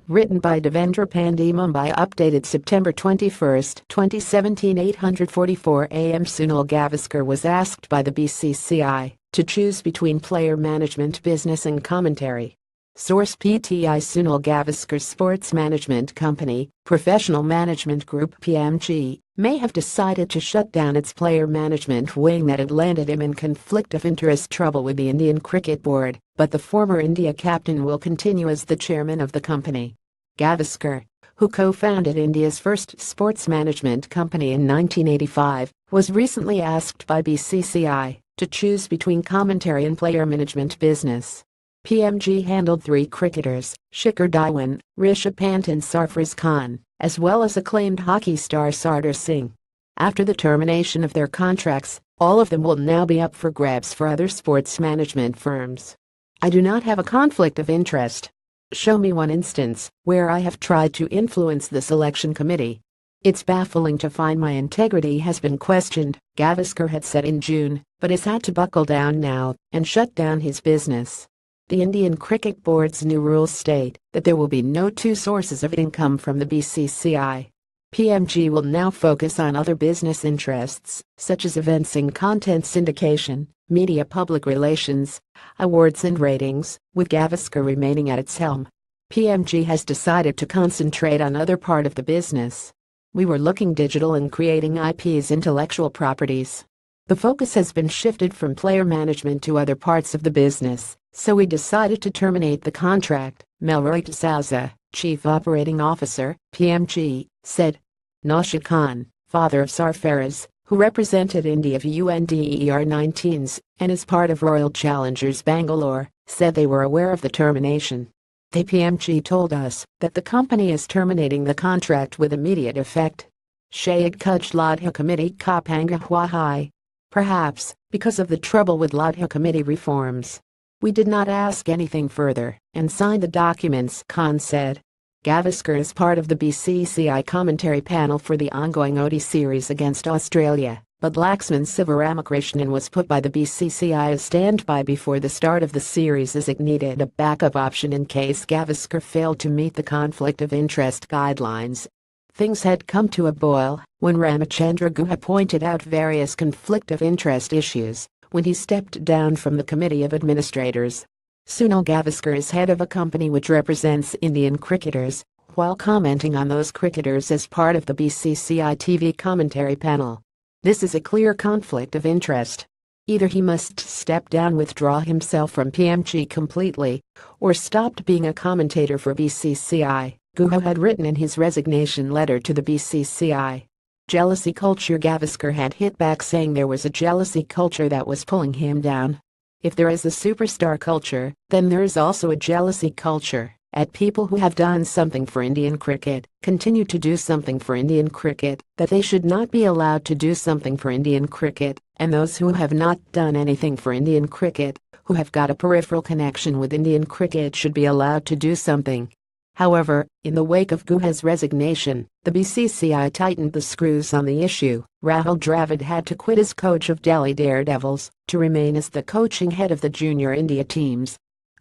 Written by Devendra Pandey. Mumbai. Updated September 21, 2017. 8:44 a.m. Sunil Gavaskar was asked by the BCCI to choose between player management business and commentary. Source: PTI. Sunil Gavaskar's sports management company, Professional Management Group (PMG), may have decided to shut down its player management wing that had landed him in conflict of interest trouble with the Indian Cricket Board, but the former India captain will continue as the chairman of the company. Gavaskar, who co-founded India's first sports management company in 1985, was recently asked by BCCI to choose between commentary and player management business. PMG handled 3 cricketers, Shikhar Dhawan, Rishabh Pant and Sarfaraz Khan, as well as acclaimed hockey star Sardar Singh. After the termination of their contracts, all of them will now be up for grabs for other sports management firms. I do not have a conflict of interest. Show me one instance where I have tried to influence the selection committee. It's baffling to find my integrity has been questioned, Gavaskar had said in June, but has had to buckle down now and shut down his business. The Indian Cricket Board's new rules state that there will be no 2 sources of income from the BCCI. PMG will now focus on other business interests, such as events and content syndication, media public relations, awards and ratings, with Gavaskar remaining at its helm. PMG has decided to concentrate on other part of the business. We were looking digital and creating IPs, intellectual properties. The focus has been shifted from player management to other parts of the business, so we decided to terminate the contract, Melroy D'Souza, Chief Operating Officer, PMG, said. Naushad Khan, father of Sarfaraz, who represented India for Under-19s and is part of Royal Challengers Bangalore, said they were aware of the termination. The PMG told us that the company is terminating the contract with immediate effect. Shayad Kuch Ladha Committee Kapanga Hwahai. Perhaps because of the trouble with Ladha Committee reforms. We did not ask anything further and signed the documents, Khan said. Gavaskar is part of the BCCI commentary panel for the ongoing ODI series against Australia, but Laxman Sivaramakrishnan was put by the BCCI as standby before the start of the series as it needed a backup option in case Gavaskar failed to meet the conflict of interest guidelines. Things had come to a boil when Ramachandra Guha pointed out various conflict of interest issues when he stepped down from the Committee of Administrators. Sunil Gavaskar is head of a company which represents Indian cricketers, while commenting on those cricketers as part of the BCCI TV commentary panel. This is a clear conflict of interest. Either he must step down, withdraw himself from PMG completely, or stopped being a commentator for BCCI, Guha had written in his resignation letter to the BCCI. Jealousy culture. Gavaskar had hit back, saying there was a jealousy culture that was pulling him down. If there is a superstar culture, then there is also a jealousy culture at people who have done something for Indian cricket, continue to do something for Indian cricket, that they should not be allowed to do something for Indian cricket, and those who have not done anything for Indian cricket, who have got a peripheral connection with Indian cricket, should be allowed to do something. However, in the wake of Guha's resignation, the BCCI tightened the screws on the issue. Rahul Dravid had to quit as coach of Delhi Daredevils to remain as the coaching head of the junior India teams.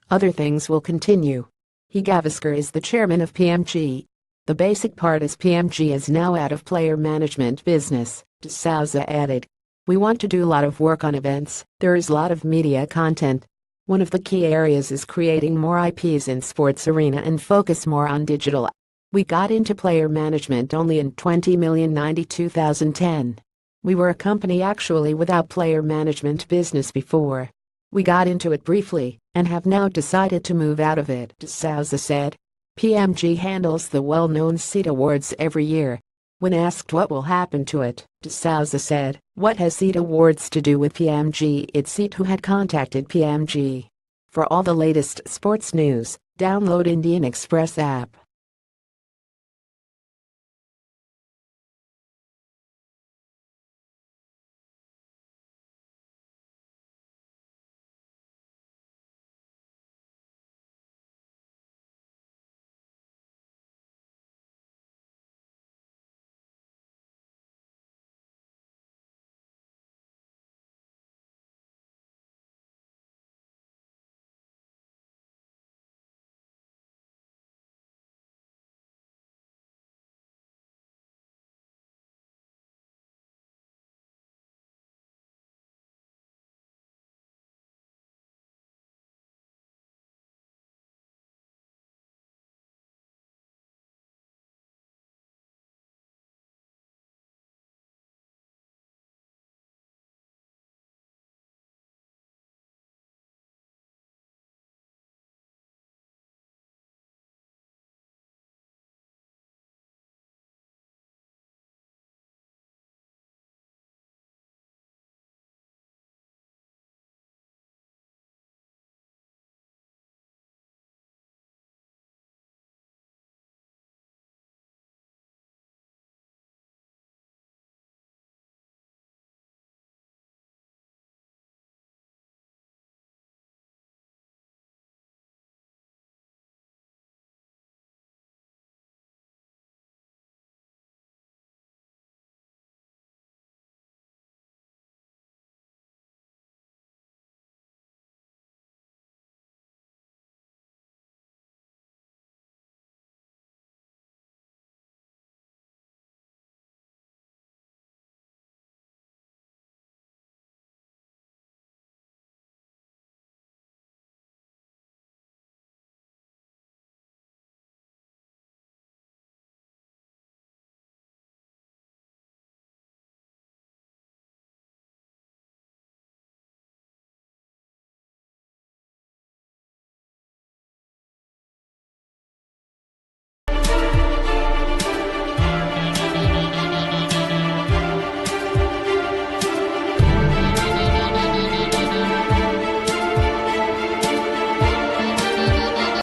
Other things will continue. Gavaskar is the chairman of PMG. The basic part is PMG is now out of player management business, D'Souza added. We want to do a lot of work on events. There is a lot of media content. One of the key areas is creating more IPs in sports arena and focus more on digital. We got into player management only in 2010. We were a company actually without player management business before. We got into it briefly and have now decided to move out of it, D'Souza said. PMG handles the well-known SEAT Awards every year. When asked what will happen to it, D'Souza said, "What has SEAT Awards to do with PMG?" It's SEAT who had contacted PMG. For all the latest sports news, download Indian Express app.